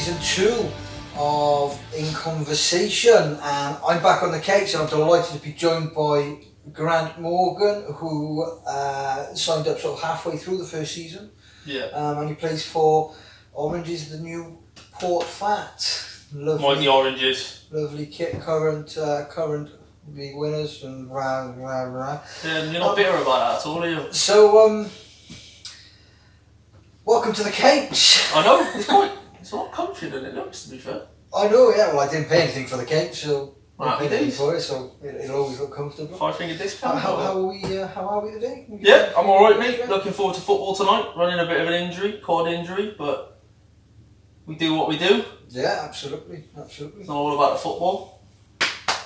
season 2 of In Conversation, and I'm back on the case, and I'm delighted to be joined by Grant Morgan, who signed up sort of halfway through the first season. Yeah. And he plays for Oranges, the new MANvFAT. Mighty Oranges. Lovely kit, current league winners and rah. You're not bitter about that at all, are you? So, welcome to the cage. I know, it's a lot comfier than it looks, to be fair. I know, yeah, well I didn't pay anything for the cage, so Happy I paid days. for it, so it'll always look comfortable. 5-finger discount. How are we today? Yeah, I'm alright, mate. Looking forward to football tonight. Running a bit of an injury, quad injury, but we do what we do. Yeah, absolutely. It's not all about the football.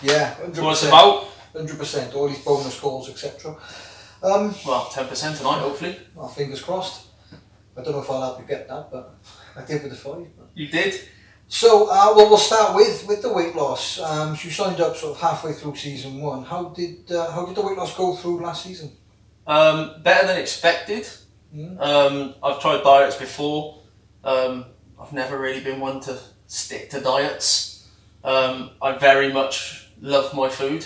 Yeah, 100%. That's what it's about. 100%, all these bonus goals, etc. Well, 10% tonight, hopefully. Well, fingers crossed. I don't know if I'll help you get that, but I did with the 5. But. You did? So, we'll start with the weight loss. So you signed up sort of halfway through season 1. How did the weight loss go through last season? Better than expected. I've tried diets before. I've never really been one to stick to diets. I very much love my food.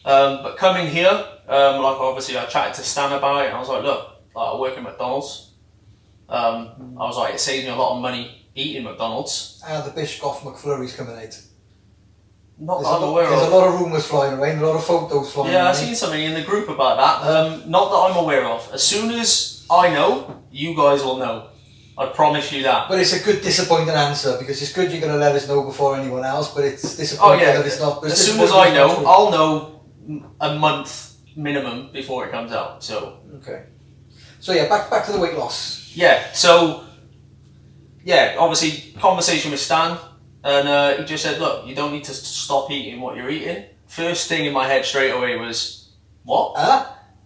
But coming here, obviously I chatted to Stan about it, and I was like, look, I work at McDonald's. I was like, it saves me a lot of money eating McDonald's. The Biscoff McFlurry's coming out. Not that I'm aware of. There's a lot of rumours flying around, a lot of photos flying around. Yeah, I've seen something in the group about that. Not that I'm aware of. As soon as I know, you guys will know. I promise you that. But it's a good disappointing answer, because it's good you're going to let us know before anyone else, but it's disappointing that it's not. As soon as I know, I'll know a month minimum before it comes out. So. Okay. So yeah, back to the weight loss. Yeah, so, obviously, conversation with Stan, and he just said, look, you don't need to stop eating what you're eating. First thing in my head straight away was, what?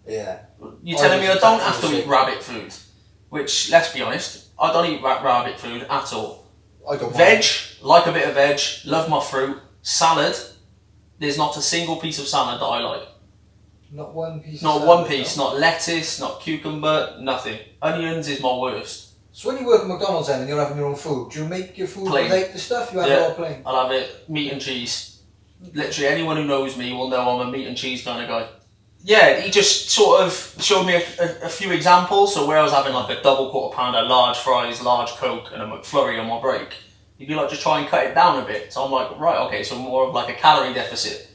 Yeah. You're telling me I don't have to eat rabbit food? Which, let's be honest, I don't eat rabbit food at all. I don't Veg, like a bit of veg, love my fruit. Salad, there's not a single piece of salad that I like. Not one piece. Not one piece, not lettuce, not cucumber, nothing. Onions is my worst. So when you work at McDonald's then and you're having your own food, do you make your food without the stuff? You have it all plain? I'll have it meat and cheese. Literally anyone who knows me will know I'm a meat and cheese kind of guy. Yeah, he just sort of showed me a few examples. So where I was having like a double quarter pounder, large fries, large Coke and a McFlurry on my break, he'd be like, just try and cut it down a bit. So I'm like, right, okay, so more of like a calorie deficit.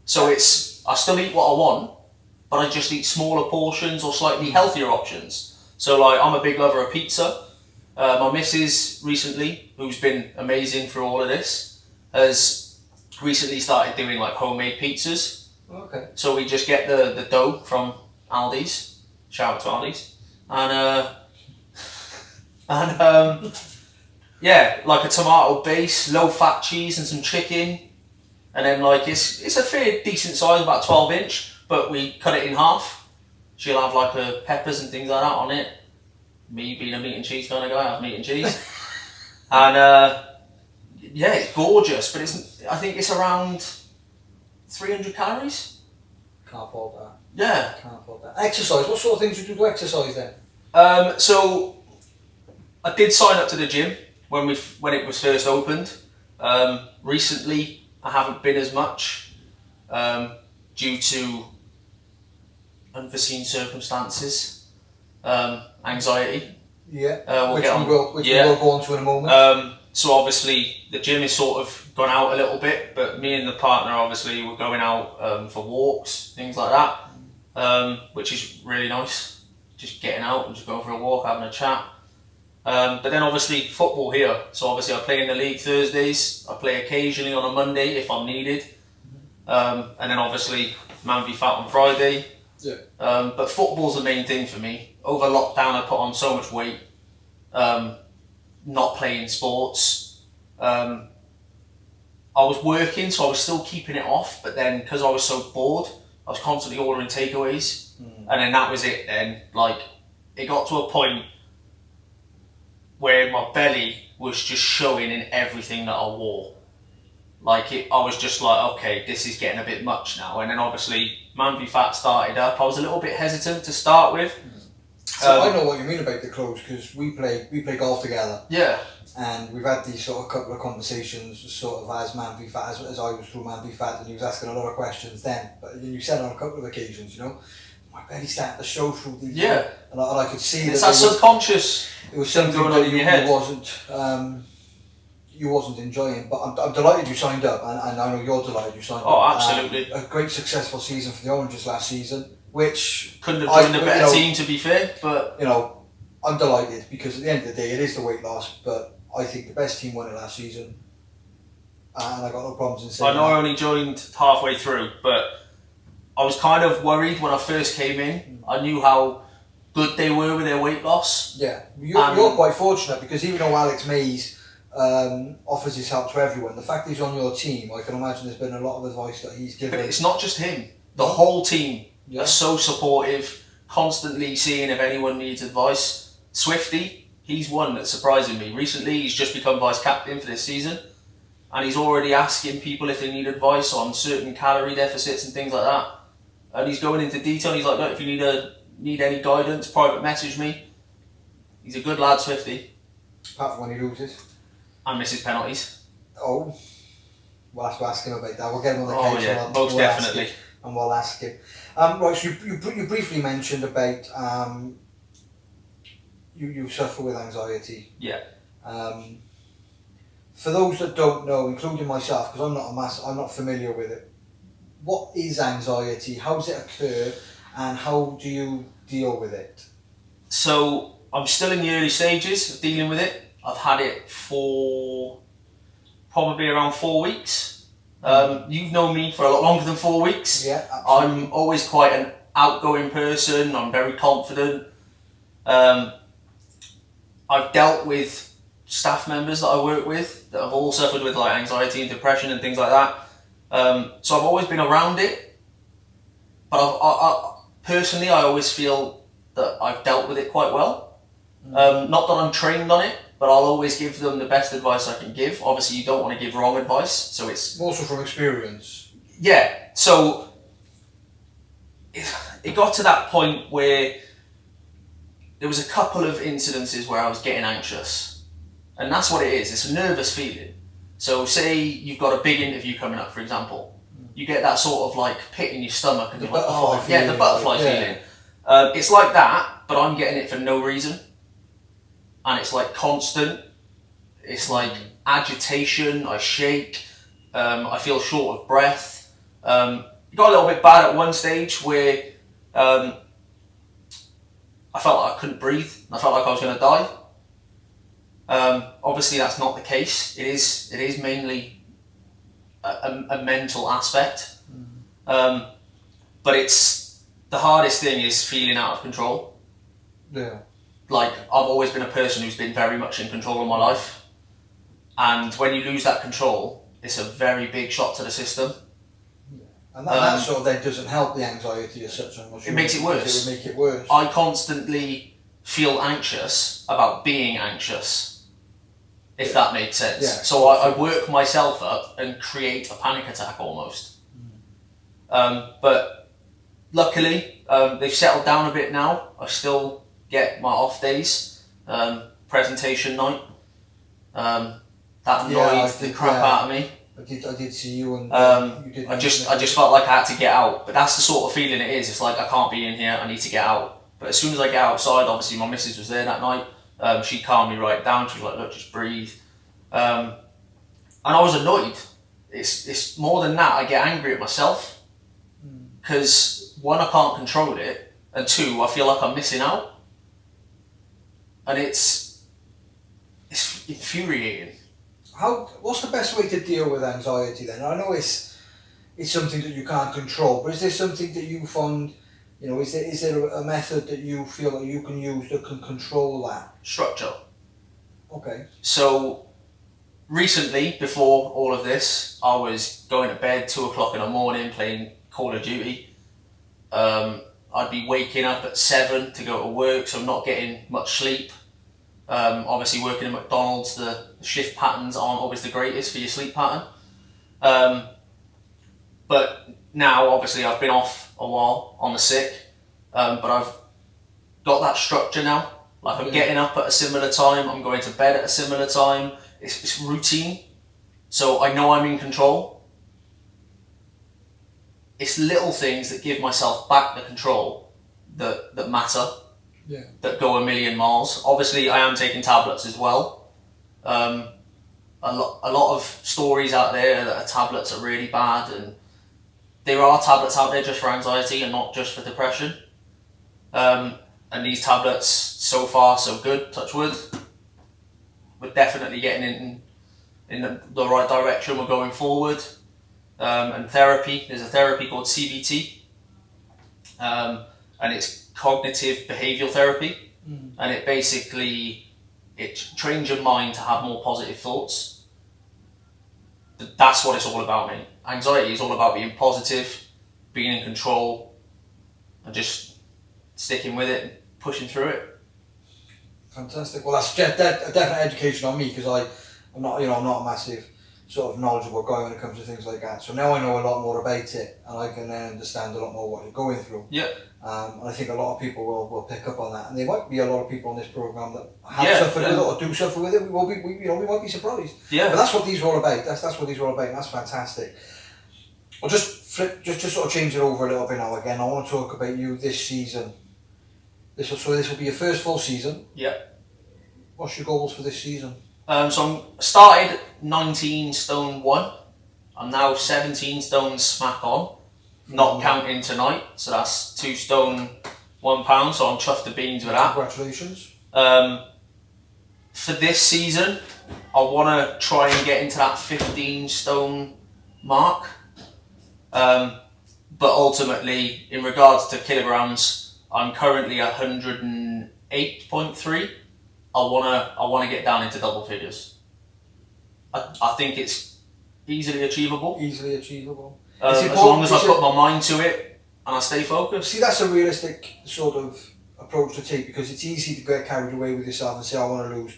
So I still eat what I want, but I just eat smaller portions or slightly healthier options. So like, I'm a big lover of pizza. My missus recently, who's been amazing through all of this, has recently started doing like homemade pizzas. Okay. So we just get the dough from Aldi's. Shout out to Aldi's. And like a tomato base, low fat cheese and some chicken. And then like, it's a fair decent size, about 12-inch. But we cut it in half. She'll have like peppers and things like that on it. Me being a meat and cheese kind of guy, I have meat and cheese. And it's gorgeous, but I think it's around 300 calories. Can't afford that. Yeah. Can't afford that. Exercise, what sort of things would you do to exercise then? So I did sign up to the gym when it was first opened. Recently I haven't been as much due to unforeseen circumstances, anxiety. Yeah, which we will go on to in a moment. So obviously the gym is sort of gone out a little bit, but me and the partner obviously were going out for walks, things like that, which is really nice. Just getting out and just going for a walk, having a chat. But then obviously football here. So obviously I play in the league Thursdays. I play occasionally on a Monday if I'm needed. And then obviously MANvFAT on Friday. Yeah. But football's the main thing for me. Over lockdown, I put on so much weight. Not playing sports. I was working, so I was still keeping it off. But then, because I was so bored, I was constantly ordering takeaways, and then that was it. Then, like, it got to a point where my belly was just showing in everything that I wore. Like, I was just like, okay, this is getting a bit much now. And then obviously MANvFAT started up. I was a little bit hesitant to start with, So I know what you mean about the clothes because we play golf together. Yeah. And we've had these sort of couple of conversations, sort of as MANvFAT, as I was through MANvFAT, and he was asking a lot of questions then. But you said on a couple of occasions, you know, my belly's starting to show through these. Yeah. And I could see it's that that subconscious. It was something going on that in your head. You wasn't enjoying. But I'm delighted you signed up, and I know you're delighted you signed up. Oh, absolutely. A great successful season for the Oranges last season, which couldn't have joined a better team, to be fair. But you know, I'm delighted because at the end of the day, it is the weight loss, but I think the best team won it last season, and I got no problems in saying I know I only joined halfway through, but I was kind of worried when I first came in. I knew how good they were with their weight loss. Yeah, you're quite fortunate because even though Alex Mays offers his help to everyone, the fact that he's on your team, I can imagine there's been a lot of advice that he's given. But it's not just him. The whole team are so supportive, constantly seeing if anyone needs advice. Swifty, he's one that's surprising me. Recently, he's just become vice captain for this season, and he's already asking people if they need advice on certain calorie deficits and things like that. And he's going into detail. He's like, look, if you need any guidance, private message me. He's a good lad, Swifty. Apart from when he loses. And misses penalties. Oh, we'll have to ask him about that. We'll get him on the case. Yeah, most definitely. And we'll ask him. Right, so you briefly mentioned about you suffer with anxiety. Yeah. For those that don't know, including myself, because I'm not familiar with it. What is anxiety? How does it occur? And how do you deal with it? So I'm still in the early stages of dealing with it. I've had it for probably around 4 weeks. You've known me for a lot longer than 4 weeks. Yeah, absolutely. I'm always quite an outgoing person. I'm very confident. I've dealt with staff members that I work with that have all suffered with like anxiety and depression and things like that. So I've always been around it. But I personally, I always feel that I've dealt with it quite well. Not that I'm trained on it, but I'll always give them the best advice I can give. Obviously, you don't want to give wrong advice, so it's... Also from experience. Yeah, so it got to that point where there was a couple of incidences where I was getting anxious. And that's what it is, it's a nervous feeling. So say you've got a big interview coming up, for example. You get that sort of like pit in your stomach and The you're like, butterfly feeling. yeah, the butterfly feeling. It's like that, but I'm getting it for no reason. And it's like constant. It's like agitation, I shake, I feel short of breath. It got a little bit bad at one stage where I felt like I couldn't breathe. I felt like I was going to die. Obviously that's not the case. It is mainly a mental aspect. But it's the hardest thing is feeling out of control. Yeah. Like, I've always been a person who's been very much in control of my life. And when you lose that control, it's a very big shock to the system. Yeah. And that sort of then doesn't help the anxiety as such. It makes it worse. It would make it worse. I constantly feel anxious about being anxious, if that makes sense. Yeah, so I work myself up and create a panic attack almost. But luckily, they've settled down a bit now. I still get my off days, presentation night. That annoyed the crap out of me. I did see you and you did. I just felt like I had to get out, but that's the sort of feeling it is. It's like I can't be in here. I need to get out. But as soon as I get outside, obviously my missus was there that night. She calmed me right down. She was like, "Look, just breathe." And I was annoyed. It's more than that. I get angry at myself because one, I can't control it, and two, I feel like I'm missing out. And it's infuriating. What's the best way to deal with anxiety then? I know it's something that you can't control, but is there something that you found, you know, is there a method that you feel that you can use that can control that? Structure. Okay. So recently, before all of this, I was going to bed 2 o'clock in the morning playing Call of Duty. I'd be waking up at 7 to go to work, so I'm not getting much sleep. Obviously working at McDonald's, the shift patterns aren't always the greatest for your sleep pattern. But now, obviously, I've been off a while on the sick, but I've got that structure now. Like I'm getting up at a similar time, I'm going to bed at a similar time. It's routine, so I know I'm in control. It's little things that give myself back the control that matter, that go a million miles. Obviously, I am taking tablets as well. A lot of stories out there that tablets are really bad, and there are tablets out there just for anxiety and not just for depression. And these tablets, so far, so good, touch wood. We're definitely getting in the right direction, we're going forward. And therapy, there's a therapy called CBT, and it's cognitive behavioural therapy, and it basically, it trains your mind to have more positive thoughts. That's what it's all about, mate. Anxiety is all about being positive, being in control, and just sticking with it, and pushing through it. Fantastic. Well, that's a definite education on me, because I'm not a massive sort of knowledgeable guy when it comes to things like that. So now I know a lot more about it, and I can then understand a lot more what you're going through. Yeah. And I think a lot of people will pick up on that, and there might be a lot of people on this program that have suffered with it or do suffer with it. We might be surprised. Yeah. But that's what these are all about. That's what these are all about, and that's fantastic. I'll just sort of change it over a little bit now. Again, I want to talk about you this season. This will be your first full season. Yeah. What's your goals for this season? So I started 19 stone 1. I'm now 17 stone smack on, not counting tonight. So that's 2 stone 1 pound. So I'm chuffed to beans with that. Congratulations. For this season, I want to try and get into that 15 stone mark. But ultimately, in regards to kilograms, I'm currently 108.3. I wanna get down into double figures. I think it's easily achievable. Easily achievable. As long as I put my mind to it and I stay focused. See, that's a realistic sort of approach to take, because it's easy to get carried away with yourself and say, I want to lose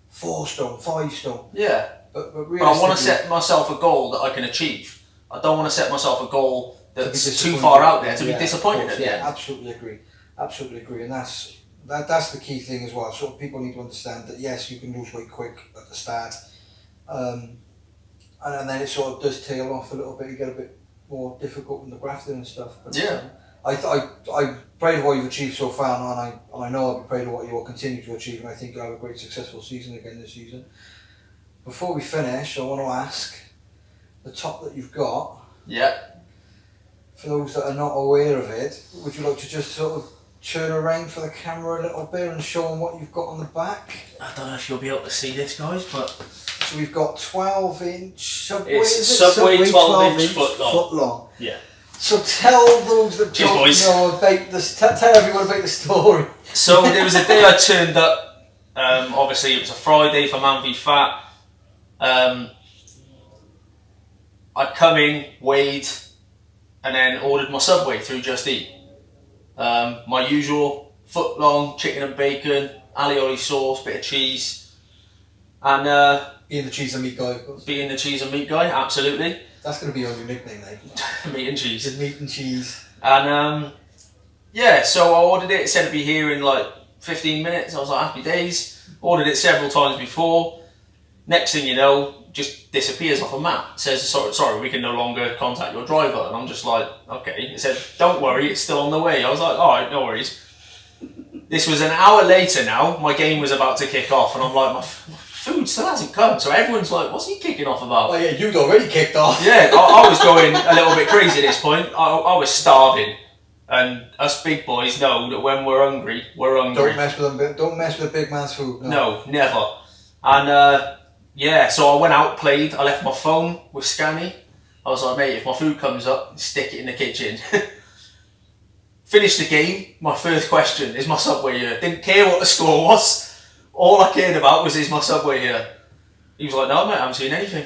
4 stone, 5 stone. Yeah. But I want to set myself a goal that I can achieve. I don't want to set myself a goal that's too far out there to be disappointed at the end. Absolutely agree, and that's the key thing as well. So people need to understand that yes, you can lose weight quick at the start, and then it sort of does tail off a little bit. You get a bit more difficult in the grafting and stuff. But I'm proud of what you've achieved so far, and I know I'll be proud of what you will continue to achieve, and I think you'll have a great successful season again this season. Before we finish, I want to ask, the top that you've got. Yeah. For those that are not aware of it, would you like to just sort of turn around for the camera a little bit and show them what you've got on the back? I don't know if you'll be able to see this, guys, but so we've got 12-inch Subway. It's Subway 12-inch foot long. Yeah. So tell those that don't know about this. Tell everyone about the story. So there was a day I turned up. Obviously, it was a Friday for MANvFAT. I'd come in, weighed, and then ordered my Subway through Just Eat. My usual foot long chicken and bacon, alioli sauce, bit of cheese, and being the cheese and meat guy, of course. Being the cheese and meat guy, absolutely. That's going to be your new nickname, mate. Meat and cheese. Just meat and cheese. And so I ordered it. It said it'd be here in like 15 minutes. I was like, happy days. Ordered it several times before. Next thing you know, just disappears off a map. It says, sorry, we can no longer contact your driver. And I'm just like, okay. It said, don't worry, it's still on the way. I was like, alright, no worries. This was an hour later now. My game was about to kick off, and I'm like, my food still hasn't come. So everyone's like, what's he kicking off about? Oh yeah, you'd already kicked off. Yeah, I was going a little bit crazy at this point. I was starving. And us big boys know that when we're hungry, we're hungry. Don't mess with them. Don't mess with a big man's food. No, never. And so I went out, played. I left my phone with Scanny. I was like, mate, if my food comes up, stick it in the kitchen. Finished the game. My first question, is my Subway here? Didn't care what the score was. All I cared about was, is my Subway here? He was like, no, mate, I haven't seen anything.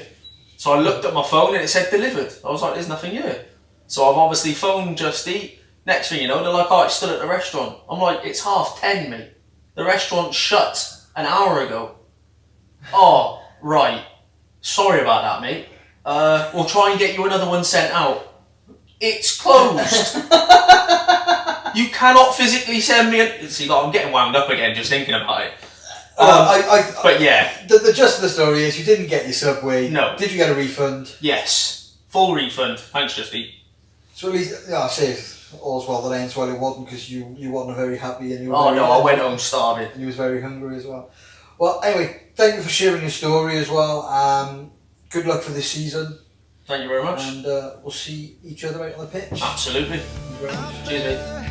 So I looked at my phone and it said delivered. I was like, there's nothing here. So I've obviously phoned Just Eat. Next thing you know, they're like, oh, it's still at the restaurant. I'm like, it's 10:30, mate. The restaurant shut an hour ago. Oh, right. Sorry about that, mate. We'll try and get you another one sent out. It's closed. You cannot physically send me a... See, like, I'm getting wound up again just thinking about it. But yeah. The gist of the story is you didn't get your Subway. No. Did you get a refund? Yes. Full refund. Thanks, Justy. So at least, I say all's well that ends well. It wasn't because you wasn't very happy and you were Oh very no, I went home starving. and you was very hungry as well. Well, anyway, thank you for sharing your story as well. Good luck for this season. Thank you very much. And we'll see each other out on the pitch. Absolutely. Thank you very much. Cheers, mate.